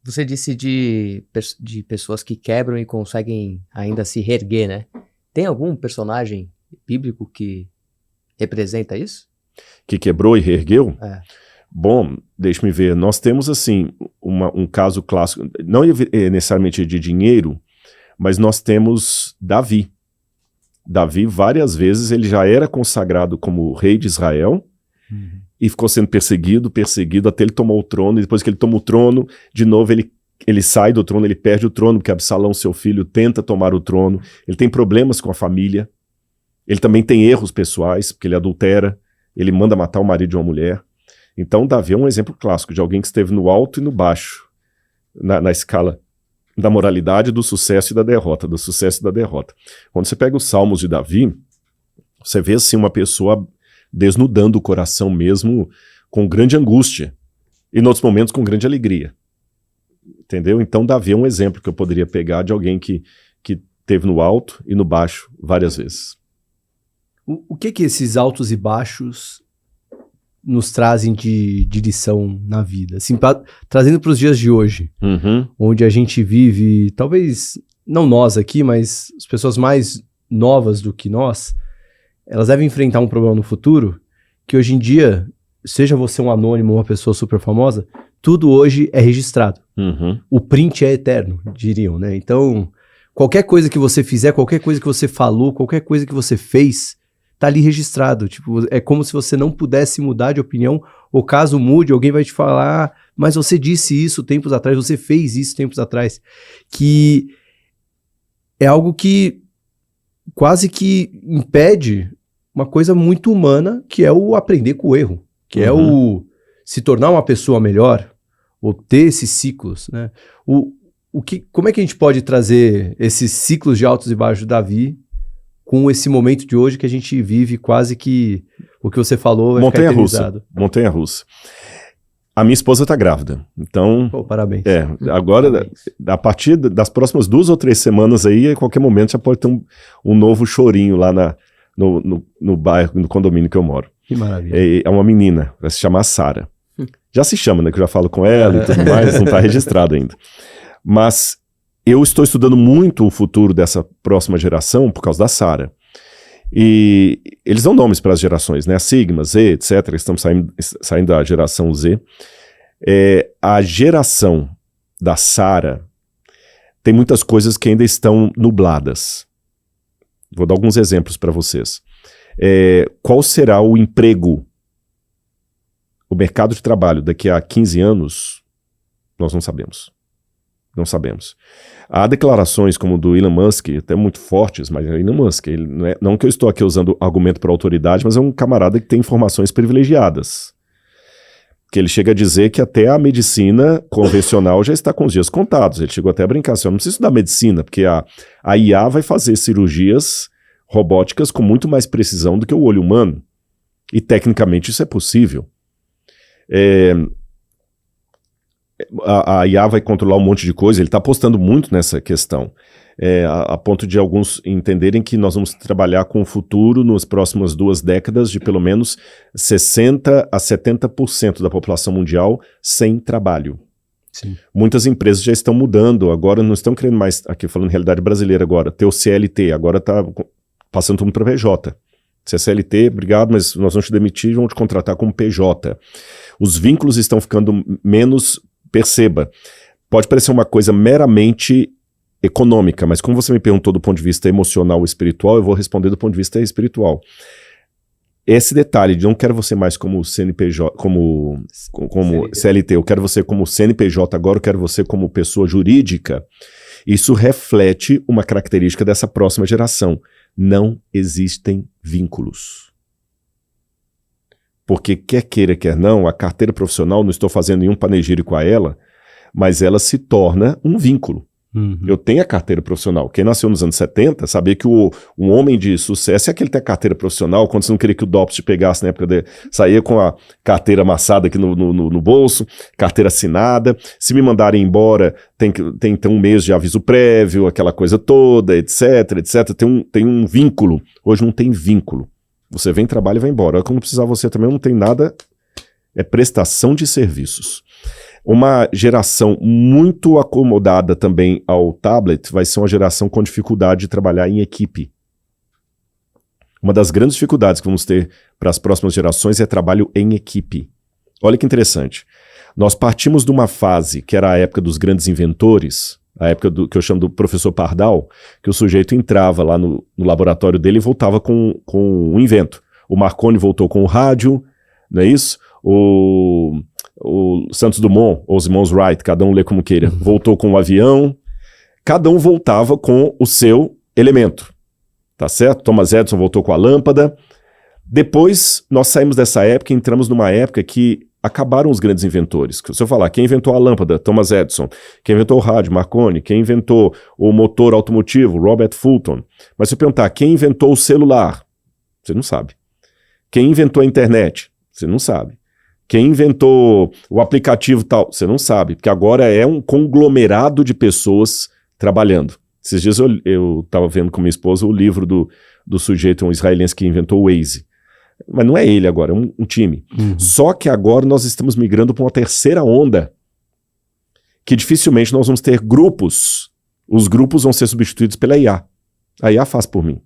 Você disse de pessoas que quebram e conseguem ainda se reerguer, né? Tem algum personagem bíblico que representa isso? Que quebrou e reergueu? É. Bom, deixe-me ver. Nós temos, assim, um caso clássico, não necessariamente de dinheiro, mas nós temos Davi. Davi, várias vezes, ele já era consagrado como rei de Israel e ficou sendo perseguido, até ele tomar o trono, e depois que ele toma o trono, de novo ele sai do trono, ele perde o trono, porque Absalão, seu filho, tenta tomar o trono, ele tem problemas com a família, ele também tem erros pessoais, porque ele adultera, ele manda matar o marido de uma mulher. Então Davi é um exemplo clássico de alguém que esteve no alto e no baixo, na escala da moralidade, do sucesso e da derrota, Quando você pega os Salmos de Davi, você vê assim uma pessoa desnudando o coração mesmo, com grande angústia, e em outros momentos com grande alegria. Entendeu? Então Davi é um exemplo que eu poderia pegar de alguém que esteve no alto e no baixo várias vezes. O que esses altos e baixos nos trazem de lição na vida? Assim, trazendo para os dias de hoje, onde a gente vive, talvez não nós aqui, mas as pessoas mais novas do que nós, elas devem enfrentar um problema no futuro que hoje em dia, seja você um anônimo ou uma pessoa super famosa, tudo hoje é registrado. O print é eterno, diriam, né? Então, qualquer coisa que você fizer, qualquer coisa que você falou, qualquer coisa que você fez, tá ali registrado. Tipo, é como se você não pudesse mudar de opinião, ou caso mude, alguém vai te falar, mas você disse isso tempos atrás, você fez isso tempos atrás. Que é algo que quase que impede uma coisa muito humana, que é o aprender com o erro, que é o se tornar uma pessoa melhor, ou ter esses ciclos, né? Como é que a gente pode trazer esses ciclos de altos e baixos de Davi com esse momento de hoje que a gente vive quase que o que você falou vai ficar eternizado? Montanha-russa. A minha esposa está grávida, então... Pô, parabéns. Agora, parabéns. A partir das próximas 2 ou 3 semanas aí, a qualquer momento já pode ter um novo chorinho lá no bairro, no condomínio que eu moro. Que maravilha. É uma menina, vai se chamar Sara. Já se chama, né, que eu já falo com ela e tudo mais, não está registrado ainda. Mas eu estou estudando muito o futuro dessa próxima geração por causa da Sara. E eles dão nomes para as gerações, né? A Sigma, Z, etc. Estamos saindo da geração Z. A geração da Sara tem muitas coisas que ainda estão nubladas. Vou dar alguns exemplos para vocês. Qual será o emprego, o mercado de trabalho daqui a 15 anos? Nós não sabemos. Não sabemos. Há declarações como do Elon Musk, até muito fortes, mas o Elon Musk, ele não que eu estou aqui usando argumento para autoridade, mas é um camarada que tem informações privilegiadas. Que ele chega a dizer que até a medicina convencional já está com os dias contados. Ele chegou até a brincar assim, eu não preciso estudar medicina, porque a IA vai fazer cirurgias robóticas com muito mais precisão do que o olho humano. E tecnicamente isso é possível. A IA vai controlar um monte de coisa, ele está apostando muito nessa questão, a ponto de alguns entenderem que nós vamos trabalhar com o futuro nas próximas 2 décadas de pelo menos 60% a 70% da população mundial sem trabalho. Sim. Muitas empresas já estão mudando, agora não estão querendo mais, aqui falando realidade brasileira agora, ter o CLT, agora está passando todo mundo para PJ. Se é CLT, obrigado, mas nós vamos te demitir e vamos te contratar como PJ. Os vínculos estão ficando menos... Perceba, pode parecer uma coisa meramente econômica, mas como você me perguntou do ponto de vista emocional ou espiritual, eu vou responder do ponto de vista espiritual. Esse detalhe de não quero você mais como CNPJ, como CLT, eu quero você como CNPJ agora, eu quero você como pessoa jurídica, isso reflete uma característica dessa próxima geração. Não existem vínculos. Porque quer queira, quer não, a carteira profissional, não estou fazendo nenhum panegírico a ela, mas ela se torna um vínculo. Eu tenho a carteira profissional. Quem nasceu nos anos 70 sabia que um homem de sucesso é aquele que tem a carteira profissional, quando você não queria que o DOPS te pegasse na época, saía com a carteira amassada aqui no bolso, carteira assinada. Se me mandarem embora, tem um mês de aviso prévio, aquela coisa toda, etc, etc. Tem um vínculo. Hoje não tem vínculo. Você vem, trabalha e vai embora. Quando precisar você também não tem nada é prestação de serviços. Uma geração muito acomodada também ao tablet vai ser uma geração com dificuldade de trabalhar em equipe. Uma das grandes dificuldades que vamos ter para as próximas gerações é trabalho em equipe. Olha que interessante. Nós partimos de uma fase que era a época dos grandes inventores, a época que eu chamo do professor Pardal, que o sujeito entrava lá no laboratório dele e voltava com um invento. O Marconi voltou com o rádio, não é isso? O Santos Dumont, ou os irmãos Wright, cada um lê como queira, voltou com o avião. Cada um voltava com o seu elemento, tá certo? Thomas Edison voltou com a lâmpada. Depois, nós saímos dessa época e entramos numa época que acabaram os grandes inventores. Se eu falar, quem inventou a lâmpada? Thomas Edison. Quem inventou o rádio? Marconi. Quem inventou o motor automotivo? Robert Fulton. Mas se eu perguntar, quem inventou o celular? Você não sabe. Quem inventou a internet? Você não sabe. Quem inventou o aplicativo tal? Você não sabe, porque agora é um conglomerado de pessoas trabalhando. Esses dias eu estava vendo com minha esposa o livro do sujeito, um israelense que inventou o Waze. Mas não é ele agora, é um time. Uhum. Só que agora nós estamos migrando para uma terceira onda, que dificilmente nós vamos ter grupos. Os grupos vão ser substituídos pela IA. A IA faz por mim.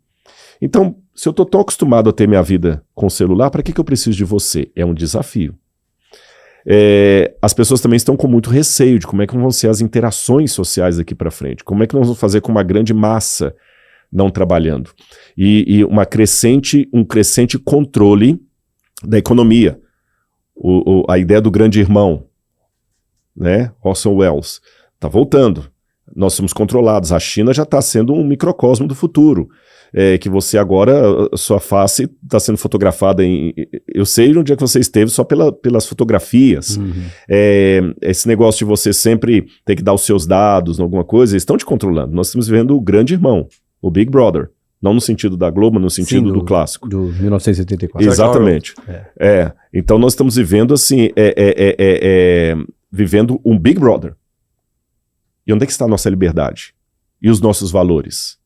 Então, se eu estou tão acostumado a ter minha vida com o celular, para que eu preciso de você? É um desafio. As pessoas também estão com muito receio de como é que vão ser as interações sociais daqui para frente. Como é que nós vamos fazer com uma grande massa não trabalhando? E um crescente controle da economia. A ideia do grande irmão, né? Orson Welles, está voltando. Nós somos controlados. A China já está sendo um microcosmo do futuro. Que você agora, sua face está sendo fotografada eu sei onde é que você esteve só pelas fotografias. Uhum. Esse negócio de você sempre ter que dar os seus dados, alguma coisa, eles estão te controlando. Nós estamos vivendo o grande irmão, o Big Brother. Não no sentido da Globo, no sentido do clássico. Do 1974. Exatamente. Então nós estamos vivendo assim, vivendo um Big Brother. E onde é que está a nossa liberdade? E os nossos valores?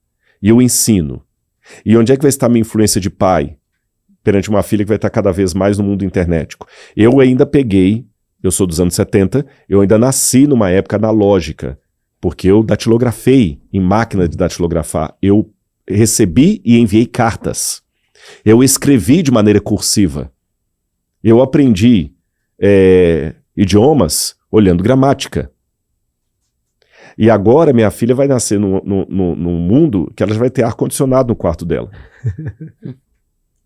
E o ensino? E onde é que vai estar a minha influência de pai perante uma filha que vai estar cada vez mais no mundo internetico? Eu ainda eu sou dos anos 70, eu ainda nasci numa época analógica, porque eu datilografei em máquina de datilografar. Eu recebi e enviei cartas. Eu escrevi de maneira cursiva. Eu aprendi idiomas olhando gramática. E agora minha filha vai nascer num mundo que ela já vai ter ar-condicionado no quarto dela.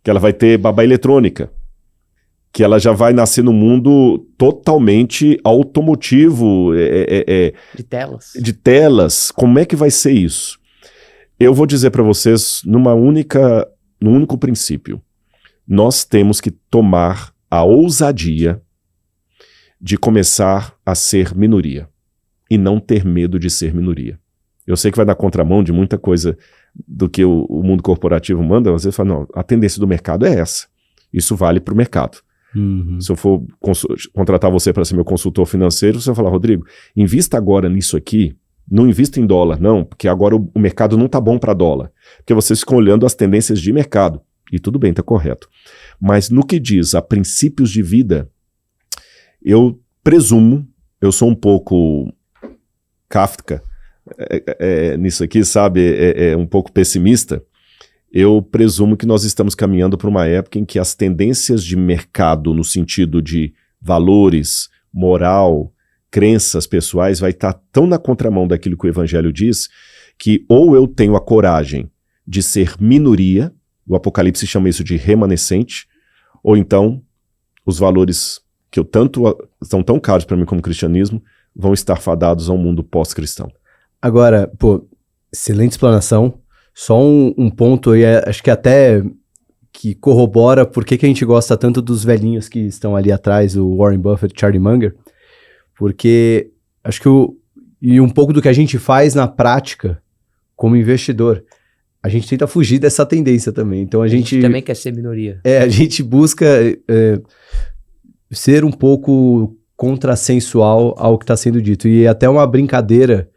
Que ela vai ter babá eletrônica. Que ela já vai nascer num mundo totalmente automotivo. De telas. De telas. Como é que vai ser isso? Eu vou dizer para vocês num único princípio. Nós temos que tomar a ousadia de começar a ser minoria. E não ter medo de ser minoria. Eu sei que vai na contramão de muita coisa do que o mundo corporativo manda, às vezes fala, não, a tendência do mercado é essa. Isso vale para o mercado. Uhum. Se eu for contratar você para ser meu consultor financeiro, você vai falar, Rodrigo, invista agora nisso aqui, não invista em dólar, não, porque agora o mercado não está bom para dólar. Porque vocês ficam olhando as tendências de mercado. E tudo bem, está correto. Mas no que diz a princípios de vida, eu presumo, eu sou um pouco Kafka, nisso aqui, sabe, um pouco pessimista, eu presumo que nós estamos caminhando para uma época em que as tendências de mercado, no sentido de valores, moral, crenças pessoais, vai estar tão na contramão daquilo que o Evangelho diz, que ou eu tenho a coragem de ser minoria, o Apocalipse chama isso de remanescente, ou então os valores que são tão caros para mim como cristianismo, vão estar fadados a um mundo pós-cristão. Agora, excelente explanação. Só um ponto aí, acho que até que corrobora por que a gente gosta tanto dos velhinhos que estão ali atrás, o Warren Buffett, Charlie Munger, porque acho que e um pouco do que a gente faz na prática como investidor, a gente tenta fugir dessa tendência também. Então a gente também quer ser minoria. A gente busca ser um pouco contrassensual ao que está sendo dito. E até uma brincadeira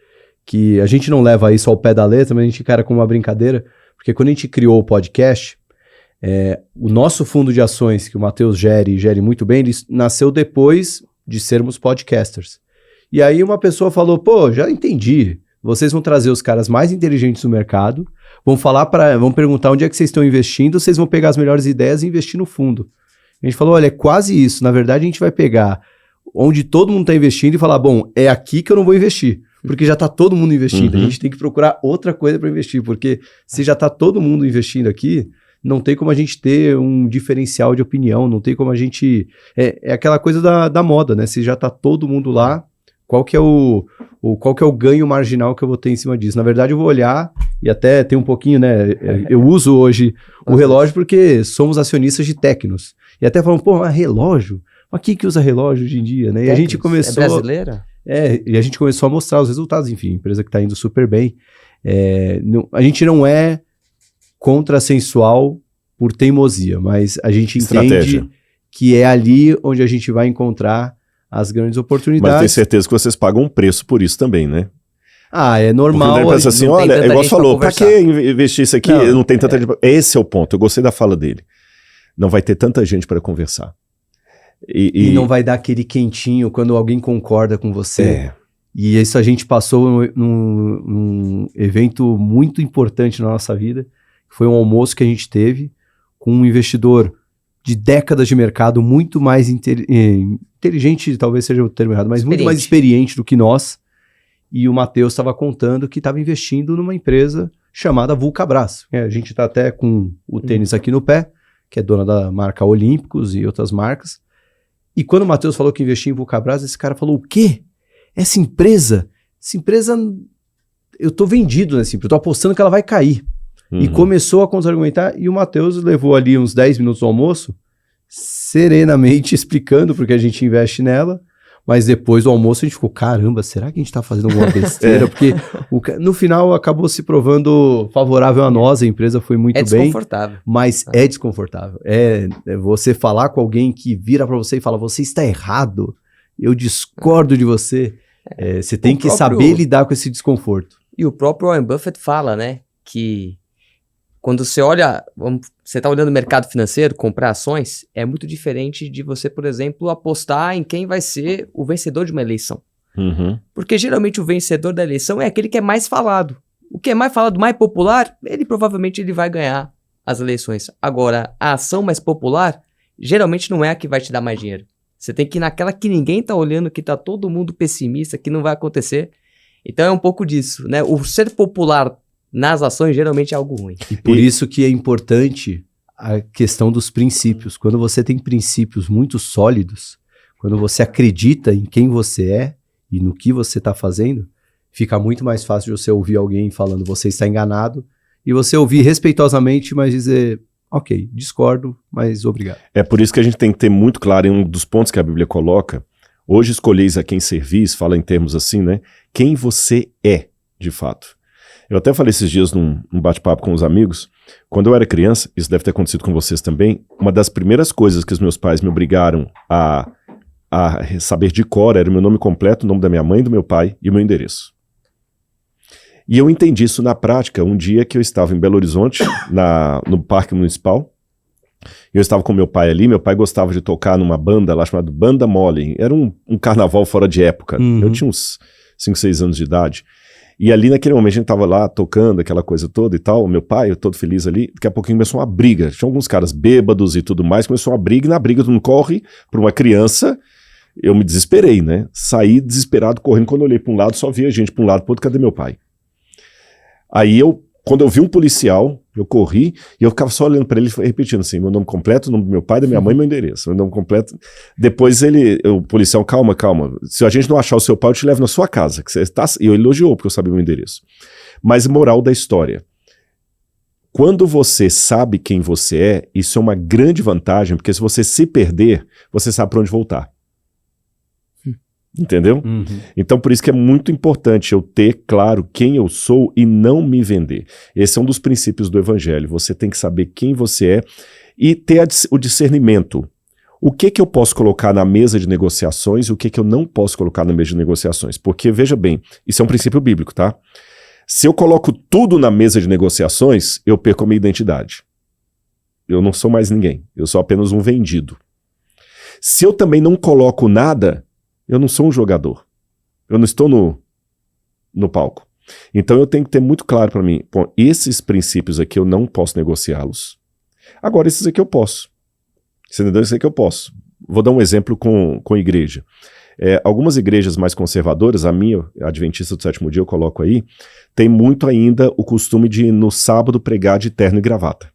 que a gente não leva isso ao pé da letra, mas a gente encara como uma brincadeira, porque quando a gente criou o podcast, O nosso fundo de ações, que o Matheus gere muito bem, ele nasceu depois de sermos podcasters. E aí uma pessoa falou, pô, já entendi, vocês vão trazer os caras mais inteligentes do mercado, vão perguntar onde é que vocês estão investindo, vocês vão pegar as melhores ideias e investir no fundo. A gente falou, olha, é quase isso, na verdade a gente vai pegar onde todo mundo está investindo e falar, bom, é aqui que eu não vou investir, porque já está todo mundo investindo, a gente tem que procurar outra coisa para investir, porque se já está todo mundo investindo aqui, não tem como a gente ter um diferencial de opinião, não tem como a gente... É aquela coisa da moda, né? Se já está todo mundo lá, qual que é o ganho marginal que eu vou ter em cima disso? Na verdade, eu vou olhar, e até tem um pouquinho, né? Eu uso hoje o relógio porque somos acionistas de Tecnos. E até falam, pô, mas relógio? Mas quem que usa relógio hoje em dia, né? E a gente começou... É brasileira? E a gente começou a mostrar os resultados, enfim, empresa que está indo super bem. A gente não é contrassensual por teimosia, mas a gente entende que é ali onde a gente vai encontrar as grandes oportunidades. Mas tenho certeza que vocês pagam um preço por isso também, né? É normal. Porque pensa assim, olha, igual você falou, pra que investir isso aqui? Não tem tanta gente. Esse é o ponto, eu gostei da fala dele. Não vai ter tanta gente para conversar. E não vai dar aquele quentinho quando alguém concorda com você. E isso a gente passou num evento muito importante na nossa vida, que foi um almoço que a gente teve com um investidor de décadas de mercado, muito mais inteligente, talvez seja o termo errado, mas muito mais experiente do que nós. E o Matheus estava contando que estava investindo numa empresa chamada Vulcabras. A gente está até com o tênis aqui no pé, que é dona da marca Olímpicos e outras marcas. E quando o Matheus falou que investia em Vulcabras, esse cara falou, o quê? Essa empresa, eu tô vendido nessa empresa, eu tô apostando que ela vai cair. E começou a contra-argumentar, e o Matheus levou ali uns 10 minutos do almoço, serenamente explicando porque a gente investe nela, mas depois do almoço a gente ficou, caramba, será que a gente tá fazendo alguma besteira? Porque no final acabou se provando favorável a nós, a empresa foi muito bem. É desconfortável. Mas é desconfortável. É você falar com alguém que vira pra você e fala, você está errado, eu discordo de você. Você tem que saber lidar com esse desconforto. E o próprio Warren Buffett fala, né, que quando você olha, você está olhando o mercado financeiro, comprar ações, é muito diferente de você, por exemplo, apostar em quem vai ser o vencedor de uma eleição. Porque geralmente o vencedor da eleição é aquele que é mais falado. O que é mais falado, mais popular, provavelmente ele vai ganhar as eleições. Agora, a ação mais popular, geralmente não é a que vai te dar mais dinheiro. Você tem que ir naquela que ninguém está olhando, que está todo mundo pessimista, que não vai acontecer. Então é um pouco disso, né? O ser popular nas ações geralmente é algo ruim. E por isso que é importante a questão dos princípios. Quando você tem princípios muito sólidos, quando você acredita em quem você é e no que você está fazendo, fica muito mais fácil de você ouvir alguém falando você está enganado e você ouvir respeitosamente, mas dizer, ok, discordo, mas obrigado. É por isso que a gente tem que ter muito claro em um dos pontos que a Bíblia coloca, hoje escolheis a quem servis, fala em termos assim, né? Quem você é, de fato. Eu até falei esses dias num bate-papo com os amigos, quando eu era criança, isso deve ter acontecido com vocês também, uma das primeiras coisas que os meus pais me obrigaram a saber de cor era o meu nome completo, o nome da minha mãe, do meu pai e o meu endereço. E eu entendi isso na prática um dia que eu estava em Belo Horizonte, no Parque Municipal. Eu estava com meu pai ali, meu pai gostava de tocar numa banda lá chamada Banda Mole. Era um carnaval fora de época. Eu tinha uns 5, 6 anos de idade. E ali naquele momento a gente estava lá tocando aquela coisa toda e tal, meu pai, eu todo feliz ali, daqui a pouquinho começou uma briga. Tinha alguns caras bêbados e tudo mais, começou uma briga, e na briga todo mundo corre para uma criança. Eu me desesperei, né? Saí desesperado correndo, quando eu olhei para um lado, só via gente para um lado, para outro, cadê meu pai? Aí quando eu vi um policial, eu corri e eu ficava só olhando para ele e repetindo assim, meu nome completo, o nome do meu pai, da minha mãe e meu endereço. Meu nome completo. Depois o policial, calma. Se a gente não achar o seu pai, eu te levo na sua casa. Que você tá... E eu elogiou porque eu sabia o meu endereço. Mas moral da história. Quando você sabe quem você é, isso é uma grande vantagem, porque se você se perder, você sabe para onde voltar. Entendeu? Então por isso que é muito importante eu ter claro quem eu sou e não me vender. Esse é um dos princípios do evangelho. Você tem que saber quem você é e ter o discernimento. O que eu posso colocar na mesa de negociações e o que eu não posso colocar na mesa de negociações. Porque, veja bem, isso é um princípio bíblico, tá? Se eu coloco tudo na mesa de negociações, eu perco a minha identidade. eu não sou mais ninguém. Eu sou apenas um vendido. Se eu também não coloco nada, eu não sou um jogador. Eu não estou no palco. Então eu tenho que ter muito claro para mim, bom, esses princípios aqui eu não posso negociá-los. Agora esses aqui eu posso. Você entendeu? Esses aqui eu posso. Vou dar um exemplo com igreja. Algumas igrejas mais conservadoras, a minha, a Adventista do Sétimo Dia, eu coloco aí, tem muito ainda o costume de no sábado pregar de terno e gravata.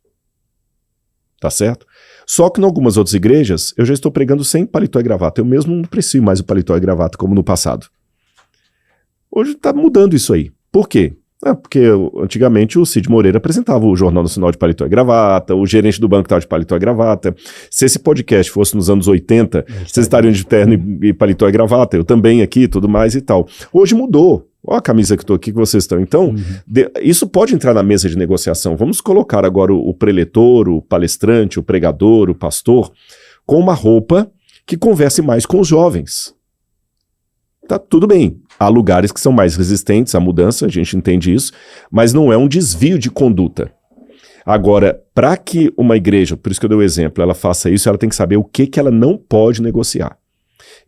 Tá certo? Só que em algumas outras igrejas eu já estou pregando sem paletó e gravata. Eu mesmo não preciso mais o paletó e gravata como no passado. Hoje está mudando isso aí. Por quê? Porque antigamente o Cid Moreira apresentava o Jornal Nacional de paletó e gravata, o gerente do banco estava de paletó e gravata. Se esse podcast fosse nos anos 80, vocês estariam de terno e paletó e gravata, eu também aqui, tudo mais e tal. Hoje mudou. Olha a camisa que estou aqui que vocês estão. Então, isso pode entrar na mesa de negociação. Vamos colocar agora o preletor, o palestrante, o pregador, o pastor, com uma roupa que converse mais com os jovens. Tá tudo bem. Há lugares que são mais resistentes à mudança, a gente entende isso, mas não é um desvio de conduta. Agora, para que uma igreja, por isso que eu dei o exemplo, ela faça isso, ela tem que saber o que ela não pode negociar.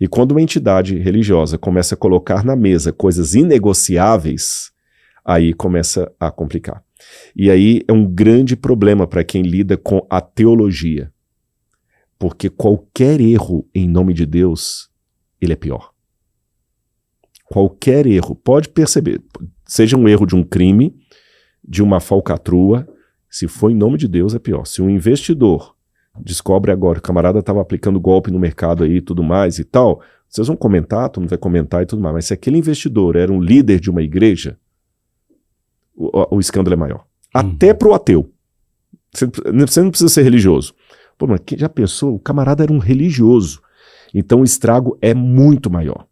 E quando uma entidade religiosa começa a colocar na mesa coisas inegociáveis, aí começa a complicar. E aí é um grande problema para quem lida com a teologia. Porque qualquer erro em nome de Deus, ele é pior. Qualquer erro, pode perceber, seja um erro de um crime, de uma falcatrua, se for em nome de Deus é pior. Se um investidor descobre agora que o camarada estava aplicando golpe no mercado aí e tudo mais e tal, vocês vão comentar, todo mundo vai comentar e tudo mais, mas se aquele investidor era um líder de uma igreja, o escândalo é maior. Até pro ateu. Você não precisa ser religioso. Pô, mas já pensou? O camarada era um religioso. Então o estrago é muito maior.